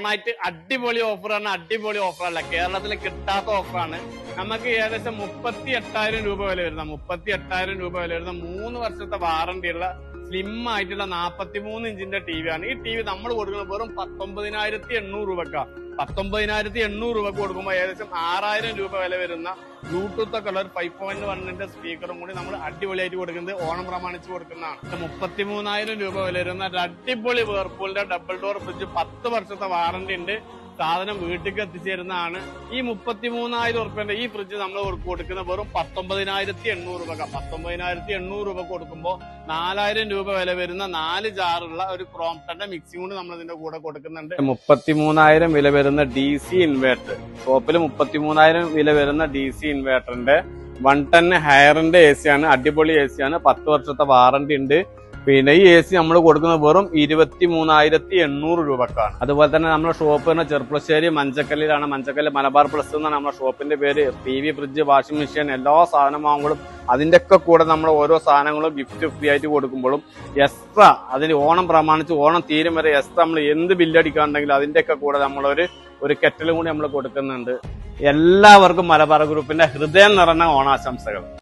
ഓണായിട്ട് അടിപൊളി ഓഫറാണ്. അടിപൊളി ഓഫറല്ല, കേരളത്തിൽ കിട്ടാത്ത ഓഫറാണ്. നമുക്ക് ഏകദേശം 38,000 രൂപ വില വരുന്ന 3 വർഷത്തെ വാറണ്ടി ഉള്ള സ്ലിം ആയിട്ടുള്ള 43 ഇഞ്ചിന്റെ ടി വി ആണ്. ഈ ടി വി നമ്മൾ കൊടുക്കുന്നത് വെറും 19,800 രൂപക്കാണ്. 19,800 രൂപക്ക് കൊടുക്കുമ്പോൾ ഏകദേശം 6,000 രൂപ വില വരുന്ന ബ്ലൂടൂത്ത് ഒക്കെ ഉള്ള ഒരു 5.1 സ്പീക്കറും കൂടി നമ്മൾ അടിപൊളിയായിട്ട് കൊടുക്കുന്നത് ഓണം പ്രമാണിച്ച് കൊടുക്കുന്നതാണ്. 33,000 രൂപ വില വരുന്ന ഒരു അടിപൊളി വേർപൂളിന്റെ ഡബിൾ ഡോർ ഫ്രിഡ്ജ് 10 വർഷത്തെ വാറണ്ടി ഉണ്ട്. സാധനം വീട്ടിലേക്ക് എത്തിച്ചേരുന്നതാണ്. ഈ 33,000 ഉറുപ്പ്യന്റെ ഈ ഫ്രിഡ്ജ് നമ്മൾ കൊടുക്കുന്ന വെറും 19,800 രൂപ. 19,800 രൂപ കൊടുക്കുമ്പോൾ 4,000 രൂപ വില വരുന്ന 4 ജാറുള്ള ഒരു ക്രോംപ്ടന്റെ മിക്സിംഗ് കൊണ്ട് നമ്മൾ ഇതിന്റെ കൂടെ കൊടുക്കുന്നുണ്ട്. 33,000 വില വരുന്ന DC ഇൻവേർട്ടർ ഷോപ്പിൽ 33,000 വില വരുന്ന DC ഇൻവേർട്ടറിന്റെ 110 ഹയറിന്റെ AC ആണ്. അടിപൊളി AC ആണ്. 10 വർഷത്തെ വാറണ്ടി ഉണ്ട്. പിന്നെ ഈ AC നമ്മൾ കൊടുക്കുന്നത് വെറും 23,800 രൂപക്കാണ്. അതുപോലെ തന്നെ നമ്മുടെ ഷോപ്പ് തന്നെ ചെർപ്പളശ്ശേരി മഞ്ചക്കല്ലിലാണ്. മഞ്ചക്കല്ല് മലബാർ പ്ലസ് എന്നാണ് നമ്മുടെ ഷോപ്പിന്റെ പേര്. TV, ഫ്രിഡ്ജ്, വാഷിംഗ് മെഷീൻ എല്ലാ സാധനം വാങ്ങുമ്പോഴും അതിന്റെ ഒക്കെ കൂടെ നമ്മൾ ഓരോ സാധനങ്ങളും ഗിഫ്റ്റ് ഫ്രീ ആയിട്ട് കൊടുക്കുമ്പോഴും എക്സ്ട്രാ അതിന് ഓണം പ്രമാണിച്ച് ഓണം തീരും വരെ എക്സ്ട്രാ നമ്മൾ എന്ത് ബില്ലടിക്കാണ്ടെങ്കിലും അതിന്റെ ഒക്കെ കൂടെ നമ്മളൊരു കെറ്റലും കൂടി നമ്മൾ കൊടുക്കുന്നുണ്ട്. എല്ലാവർക്കും മലബാർ ഗ്രൂപ്പിന്റെ ഹൃദയം നിറഞ്ഞ ഓണാശംസകൾ.